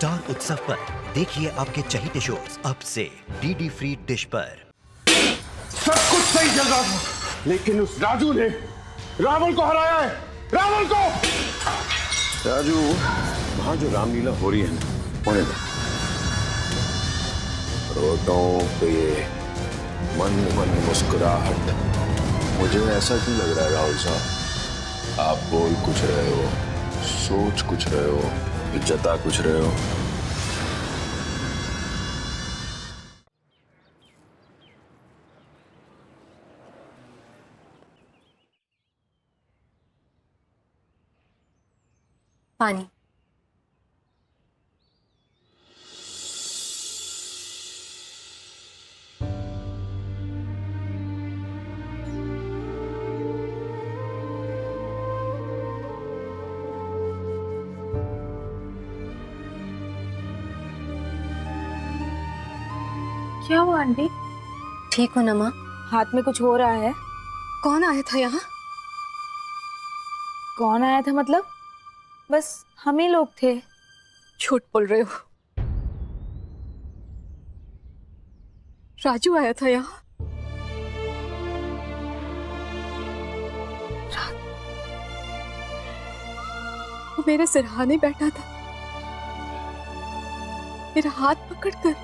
Star उत्सव पर देखिए आपके चहीते शोज अब से डीडी फ्री डिश पर। सब कुछ सही चल रहा था, लेकिन उस राजू ने रावण को हराया है। रावण को! राजू, वहां जो रामलीला हो रही है ना, होने दो। रोटों पे मन मन मुस्कुराहट। मुझे ऐसा क्यों लग रहा है राहुल साहब, आप बोल कुछ रहे हो, सोच कुछ रहे हो, जता कुछ रहे हो। पानी। क्या हुआ आंटी? ठीक हो ना माँ? हाथ में कुछ हो रहा है? कौन आया था यहाँ? कौन आया था मतलब? बस हम ही लोग थे। झूठ बोल रहे हो। राजू आया था यहाँ। वो मेरे सिरहाने बैठा था, मेरा हाथ पकड़कर।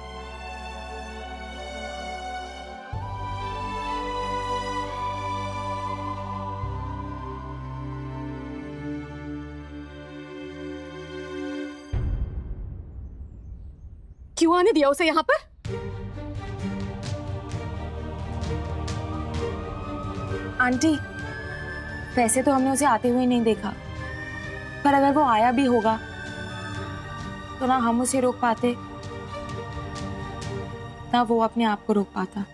क्यों आने दिया उसे यहाँ पर? आंटी, वैसे तो हमने उसे आते हुए नहीं देखा, पर अगर वो आया भी होगा तो ना हम उसे रोक पाते, ना वो अपने आप को रोक पाता।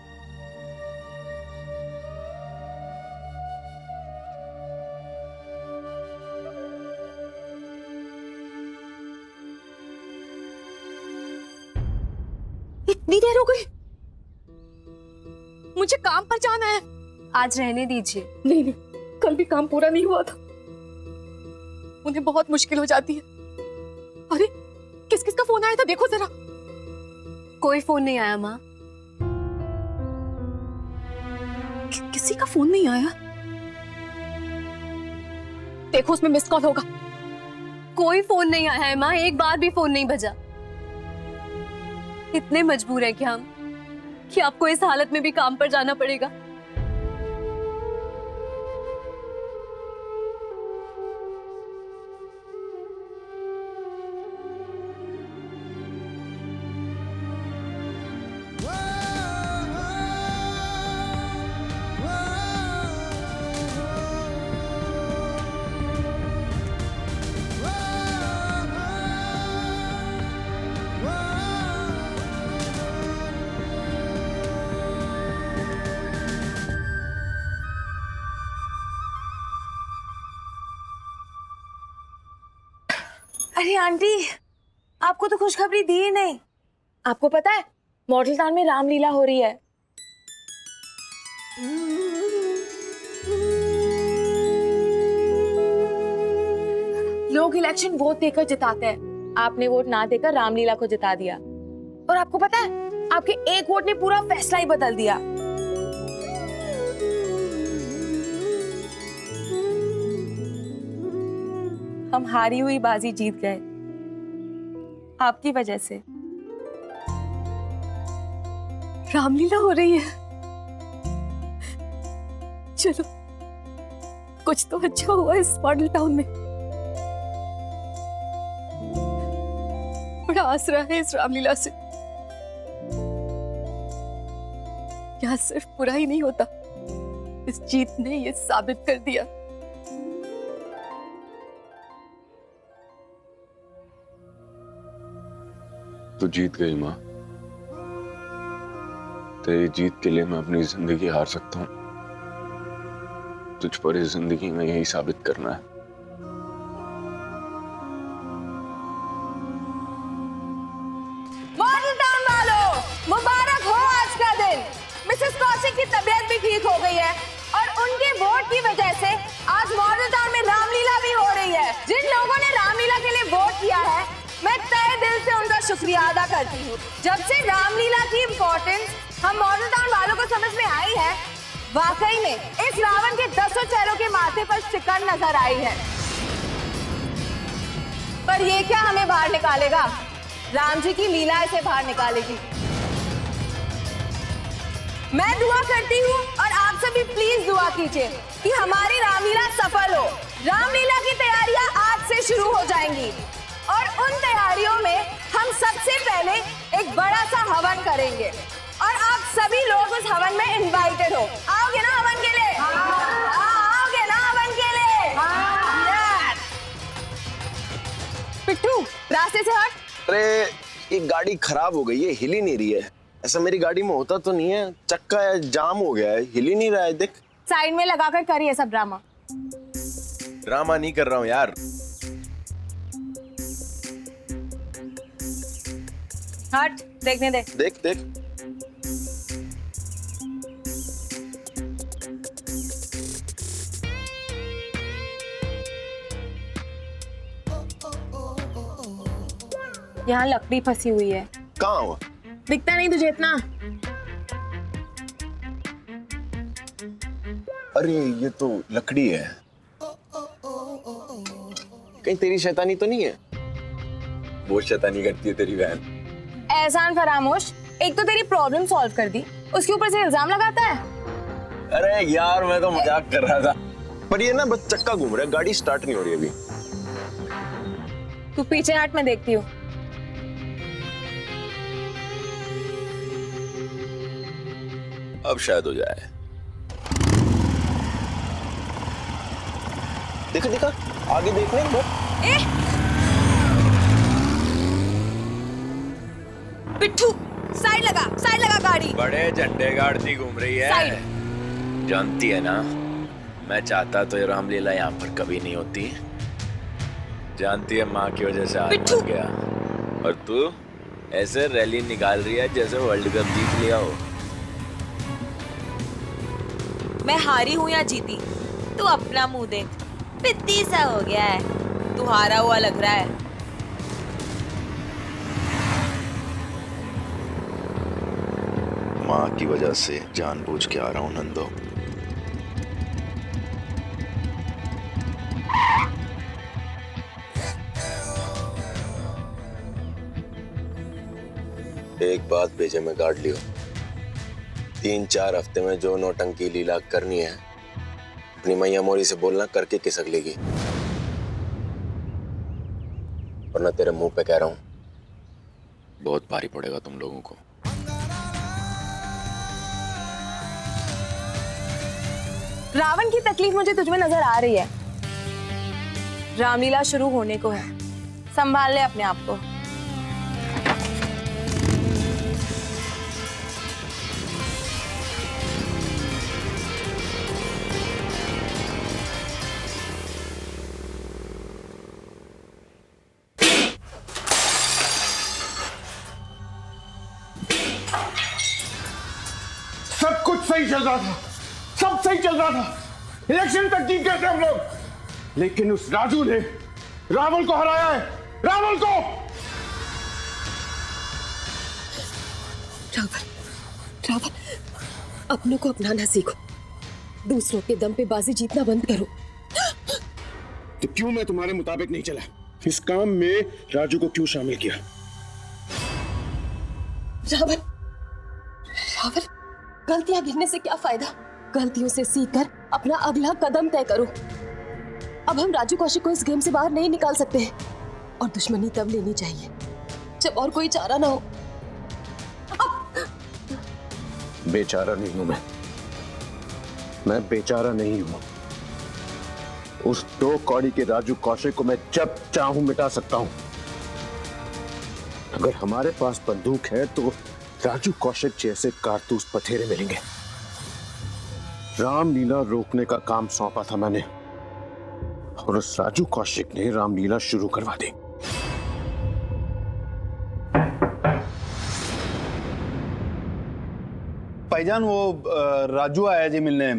इतनी देर हो गई, मुझे काम पर जाना है। आज रहने दीजिए। नहीं नहीं, कल भी काम पूरा नहीं हुआ था, उन्हें बहुत मुश्किल हो जाती है। अरे किस किस का फोन आया था, देखो जरा। कोई फोन नहीं आया माँ। किसी का फोन नहीं आया? देखो उसमें मिस कॉल होगा। कोई फोन नहीं आया है माँ, एक बार भी फोन नहीं बजा। इतने मजबूर हैं क्या हम कि आपको इस हालत में भी काम पर जाना पड़ेगा? अरे आंटी, आपको तो खुशखबरी दी ही नहीं। आपको पता है मॉडल टाउन में रामलीला हो रही है। लोग इलेक्शन वोट देकर जिताते हैं, आपने वोट ना देकर रामलीला को जिता दिया। और आपको पता है आपके एक वोट ने पूरा फैसला ही बदल दिया। हम हारी हुई बाजी जीत गए आपकी वजह से। रामलीला हो रही है। चलो, कुछ तो अच्छा हुआ इस मॉडल टाउन में। बड़ा आसरा है इस रामलीला से। यहाँ सिर्फ बुरा ही नहीं होता, इस जीत ने ये साबित कर दिया। तू जीत गई माँ। तेरी जीत के लिए मैं अपनी जिंदगी हार सकता हूँ, तुझ पर इस जिंदगी में यही साबित करना है। मॉडल टाउन वालों, मुबारक हो आज का दिन। मिसेस कौशिक की तबीयत भी ठीक हो गई है और उनके वोट की वजह से आज मॉडल टाउन में रामलीला भी हो रही है। जिन लोगों ने रामलीला के लिए वोट किया है, मैं तहे दिल से शुक्रिया अदा करती हूँ। जब से रामलीला की इम्पोर्टेंस हम मॉडल टाउन वालों को समझ में आई है, वाकई में इस रावण के 10 चेहरों के माथे पर सिकड़ नजर आई है। पर ये क्या हमें बाहर निकालेगा? राम जी की लीला इसे बाहर निकालेगी। मैं दुआ करती हूँ और आप सभी प्लीज दुआ कीजिए कि हमारी रामलीला सफल हो। रामलीला की तैयारियां आज से शुरू हो जाएंगी और उन तैयारियों में हम सबसे पहले एक बड़ा सा हवन करेंगे और आप सभी लोग उस हवन में इनवाइटेड हो। आओगे ना हवन के लिए? आओगे ना हवन के लिए? यार पिट्ठू, रास्ते से हट। अरे ये गाड़ी खराब हो गई है, हिल ही नहीं रही है। ऐसा मेरी गाड़ी में होता तो नहीं है, चक्का है, जाम हो गया है, हिल ही नहीं रहा है। देख साइड में लगाकर करिए सब ड्रामा। ड्रामा नहीं कर रहा हूँ यार। हट, देखने दे। देख देख यहाँ लकड़ी फंसी हुई है। कहाँ हुआ? दिखता नहीं तुझे इतना? अरे ये तो लकड़ी है। कहीं तेरी शैतानी तो नहीं है? बहुत शैतानी करती है तेरी बहन। एहसान फरामोश, एक तो तेरी प्रॉब्लम सॉल्व कर दी, उसके ऊपर से इल्जाम लगाता है। अरे यार मैं तो मजाक कर रहा था। पर ये ना बस चक्का घूम रहा है, गाड़ी स्टार्ट नहीं हो रही अभी। तू पीछे हट, मैं देखती हूँ। अब शायद हो जाए। देखो देखो आगे देखने को। पिट्ठू, साइड लगा गाड़ी। बड़े झंडे गाड़ती घूम रही है। साइड। जानती है ना, मैं चाहता तो ये रामलीला यहाँ पर कभी नहीं होती। जानती है माँ की वजह से आज मर गया, और तू ऐसे रैली निकाल रही है जैसे वर्ल्ड कप जीत लिया हो। मैं हारी हूँ या जीती, तू अपना मुंह देख। पित्ती सा हो गया है, तू हारा हुआ लग रहा है। माँ की वजह से जानबूझ के आ रहा हूँ नंदो। एक बात भेजे में गाड़ लियो, 3-4 हफ्ते में जो नौटंकी लीला करनी है अपनी मैया मोरी से बोलना, करके किसक लेगी। वरना तेरे मुंह पे कह रहा हूं, बहुत भारी पड़ेगा तुम लोगों को। रावण की तकलीफ मुझे तुझमें नजर आ रही है। रामलीला शुरू होने को है, संभाल ले अपने आप को। सब कुछ सही चल रहा था, सब सही चल रहा था। इलेक्शन तक जीत गए थे हम लोग, लेकिन उस राजू ने रावण को हराया है। रावण को। रावण, अपनों को अपनाना सीखो, दूसरों के दम पे बाजी जीतना बंद करो। तो क्यों मैं तुम्हारे मुताबिक नहीं चला? इस काम में राजू को क्यों शामिल किया? रावण, गलतियां गिनने से क्या फायदा? गलतियों से सीखकर अपना अगला कदम तय करो। अब हम राजू कौशिक को इस गेम से बाहर नहीं निकाल सकते हैं, और दुश्मनी तब लेनी चाहिए जब और कोई चारा ना हो। बेचारा नहीं हूं मैं बेचारा नहीं हूं। उस 2 कौड़ी के राजू कौशिक को मैं जब चाहूं मिटा सकता हूं। अगर हमारे पास बंदूक है तो राजू कौशिक जैसे कारतूस बथेरे मिलेंगे। रामलीला रोकने का काम सौंपा था मैंने, और उस राजू कौशिक ने रामलीला शुरू करवा दी। भाईजान वो राजू आया जी मिलने।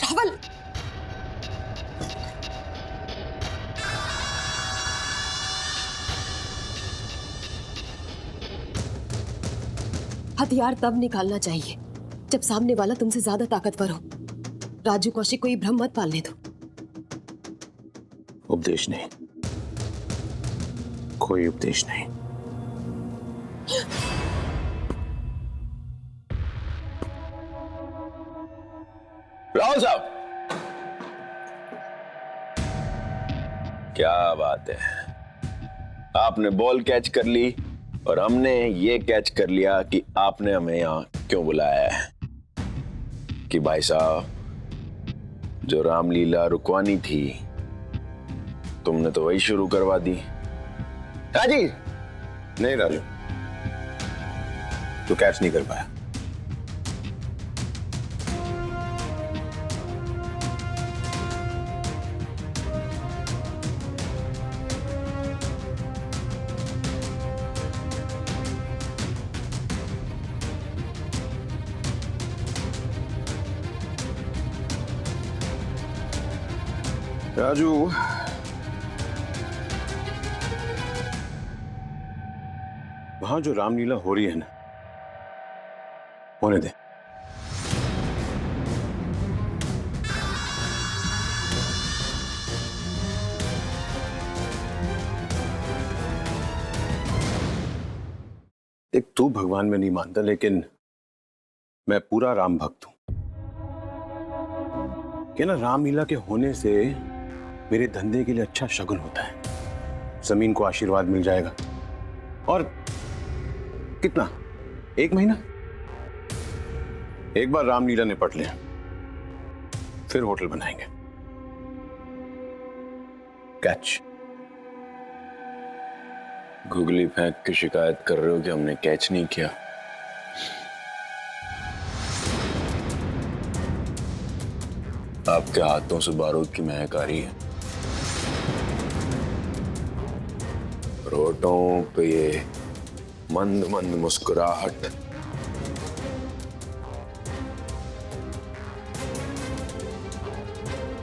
रावण, हथियार तब निकालना चाहिए जब सामने वाला तुमसे ज्यादा ताकतवर हो। राजू कौशिक को ये भ्रम मत पालने दो। उपदेश नहीं, कोई उपदेश नहीं। राहुल साहब, क्या बात है, आपने बॉल कैच कर ली और हमने ये कैच कर लिया कि आपने हमें यहां क्यों बुलाया है। कि भाई साहब, जो रामलीला रुकवानी थी तुमने तो वही शुरू करवा दी। हाँ जी। नहीं राजू, तू कैच नहीं कर पाया। राजू, वहां जो रामलीला हो रही है ना, होने दे। देख, तू भगवान में नहीं मानता, लेकिन मैं पूरा राम भक्त हूं। कि ना, रामलीला के होने से मेरे धंधे के लिए अच्छा शगुन होता है। जमीन को आशीर्वाद मिल जाएगा। और कितना, 1 महीना, एक बार रामलीला निपट लें, फिर होटल बनाएंगे। कैच। गुगली फेंक के शिकायत कर रहे हो कि हमने कैच नहीं किया। आपके हाथों से बारूद की महक आ रही है। होठों पे ये मंद मंद मुस्कुराहट,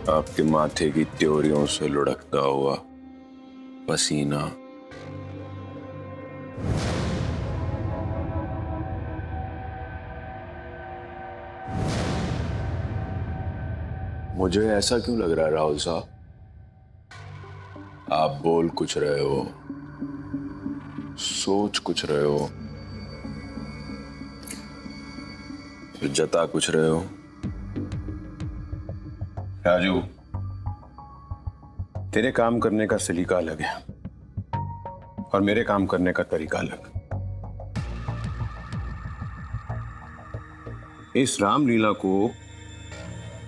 आपके माथे की त्योरियों से लुढ़कता हुआ पसीना, मुझे ऐसा क्यों लग रहा है राहुल साहब, आप बोल कुछ रहे हो, सोच कुछ रहे हो, फिर जता कुछ रहे हो। राजू, तेरे काम करने का सलीका अलग है और मेरे काम करने का तरीका अलग। इस रामलीला को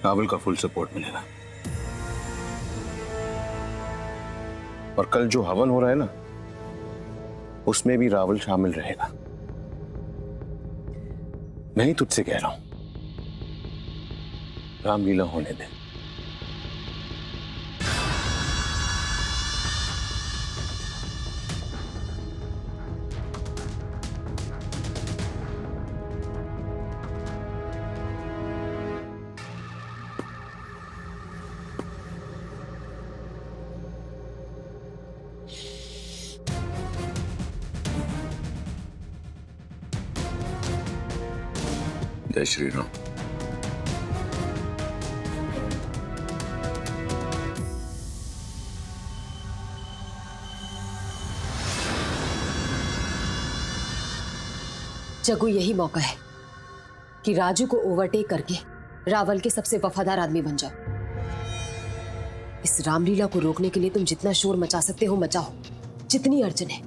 रावल का फुल सपोर्ट मिलेगा। और कल जो हवन हो रहा है ना, उसमें भी रावल शामिल रहेगा। मैं ही तुझसे कह रहा हूं, रामलीला होने दे। जय श्री राम। जग्गू, यही मौका है कि राजू को ओवरटेक करके रावल के सबसे वफादार आदमी बन जाओ। इस रामलीला को रोकने के लिए तुम जितना शोर मचा सकते हो मचाओ, जितनी अड़चने,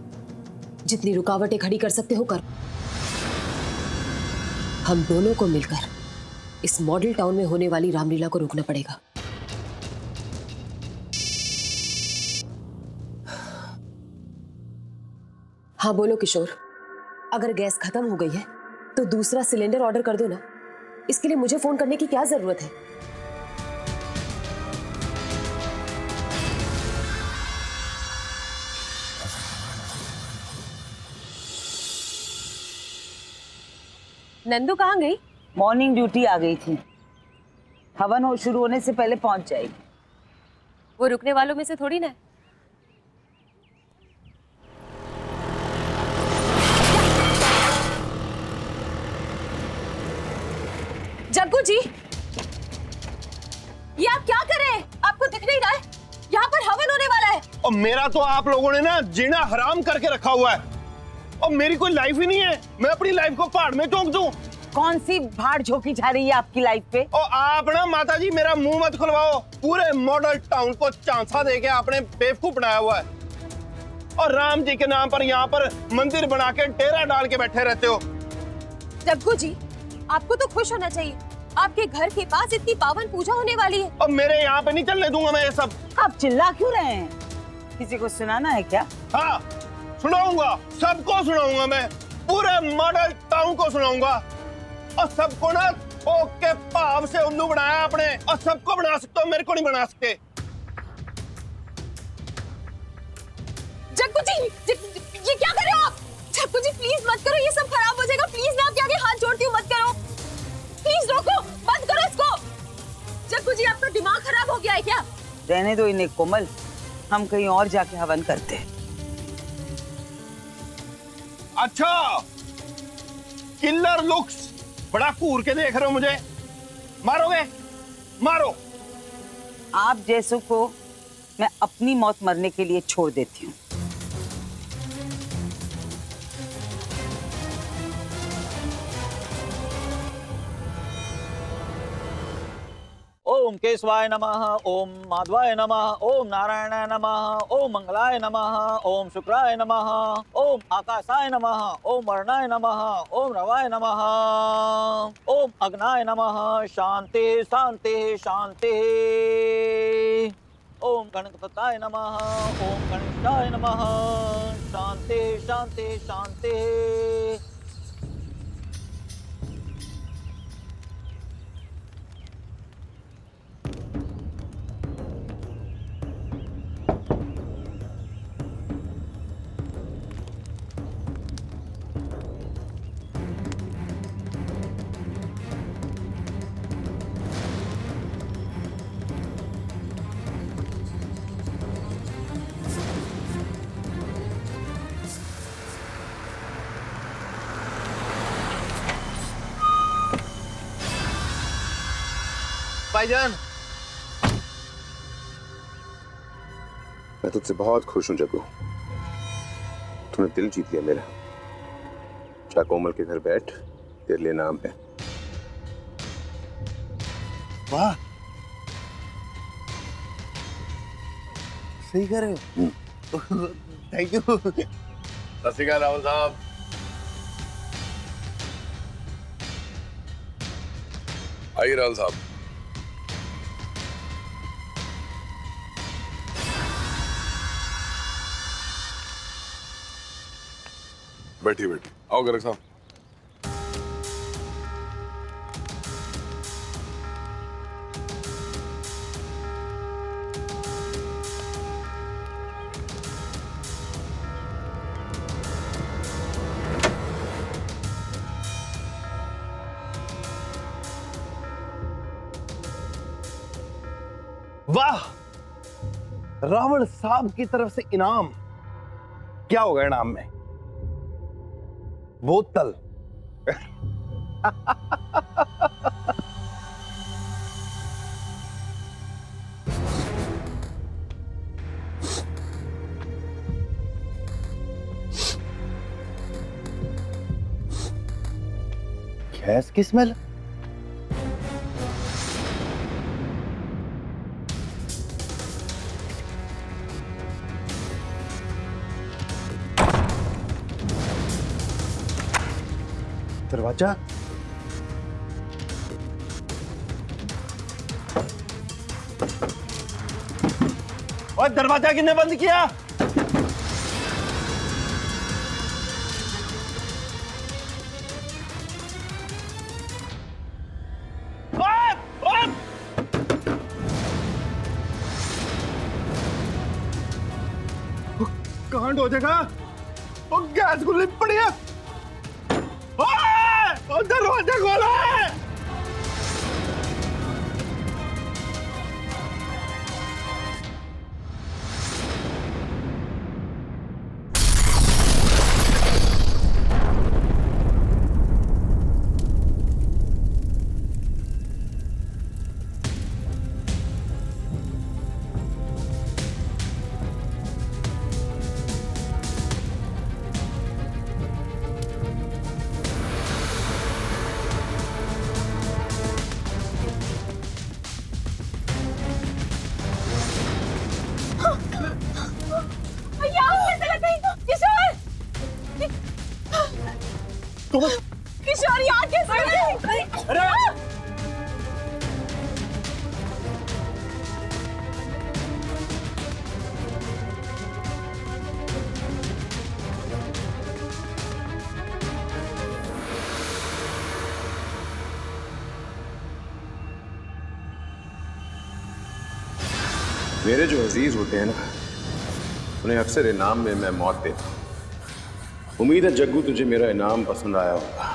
जितनी रुकावटें खड़ी कर सकते हो करो। हम दोनों को मिलकर इस मॉडल टाउन में होने वाली रामलीला को रोकना पड़ेगा। हाँ बोलो किशोर, अगर गैस खत्म हो गई है तो दूसरा सिलेंडर ऑर्डर कर दो ना। इसके लिए मुझे फोन करने की क्या जरूरत है? नंदू कहाँ गई? मॉर्निंग ड्यूटी आ गई थी, हवन हो शुरू होने से पहले पहुंच जाएगी। वो रुकने वालों में से थोड़ी ना है। जी, ये आप क्या कर रहे हैं? आपको दिख नहीं रहा है? यहाँ पर हवन होने वाला है। और मेरा तो आप लोगों ने ना जीना हराम करके रखा हुआ है। और मेरी कोई लाइफ ही नहीं है, मैं अपनी लाइफ को पहाड़ में झोंक दूं। कौन सी भाड़ झोंकी जा रही है आपकी लाइफ पे? और आप ना माता जी मेरा मुंह मत खुलवाओ। पूरे मॉडल टाउन को चांसा देके आपने बेवकूफ बनाया हुआ है। और राम जी के नाम पर यहाँ पर मंदिर बना के डेरा डाल के बैठे रहते हो। जग्गू जी, आपको तो खुश होना चाहिए, आपके घर के पास इतनी पावन पूजा होने वाली है। और मेरे यहाँ पे नहीं चलने दूंगा मैं ये सब। आप चिल्ला क्यों रहे हैं? किसी को सुनाना है क्या? हाँ, सुनाऊंगा, सबको सुनाऊंगा मैं, पूरे मॉडल टाउन को सुनाऊंगा। और सबको ना ठोक के भाव से उल्लू बनाया आपने। और सबको बना सकते हो, मेरे को नहीं बना सकते। जग्गू जी, ये क्या कर रहे हो आप? जग्गू जी प्लीज मत करो, ये सब खराब हो जाएगा। प्लीज मैं आपके आगे हाथ जोड़ती हूँ, मत करो। प्लीज रोको, बंद करो इसको। जग्गू जी, आपका दिमाग खराब हो गया है क्या? रहने दो इन्हें कोमल, हम कहीं और जाके हवन करते हैं। अच्छा, किलर लुक्स, बड़ा घूर के देख रहे हो मुझे। मारोगे? मारो। आप जैसों को मैं अपनी मौत मरने के लिए छोड़ देती हूँ। ओम केशवाय नमः, ओम माधवाय नमः, ओम नारायणाय नमः, ओम मंगलाय नमः, ओम शुक्राय नमः, ओम आकाशाय नमः, ओम वर्णाय नमः, ओम रवाय नमः, ओम अग्नाय नमः। शांति शांति शांति। ओम गणपताय नमः, ओम गणेशाय नमः। शांति शांति शांति। भाईजान, मैं तुझसे बहुत खुश हूं जग्गू। तूने दिल जीत लिया मेरा। जा कोमल के घर बैठ, तेरे लिए नाम है। वाह, सही कर रहे हो। Thank you. सत श्री अकाल राहुल साहब। आइए राहुल साहब। बैठिए बैठिए। आओ गर्ग साहब। वाह, रावण साहब की तरफ से इनाम। क्या होगा इनाम में? बोतल। गैस की स्मेल। दरवाजा। और दरवाजा किसने बंद किया? कांड हो जाएगा। और गैस खुली पड़ी है। दरवाजा खोला है। किशोर यहाँ कैसे? मेरे जो अजीज होते हैं ना, उन्हें अक्सर इनाम में मैं मौत देता हूं। उम्मीद है जग्गू तुझे मेरा इनाम पसंद आया होगा।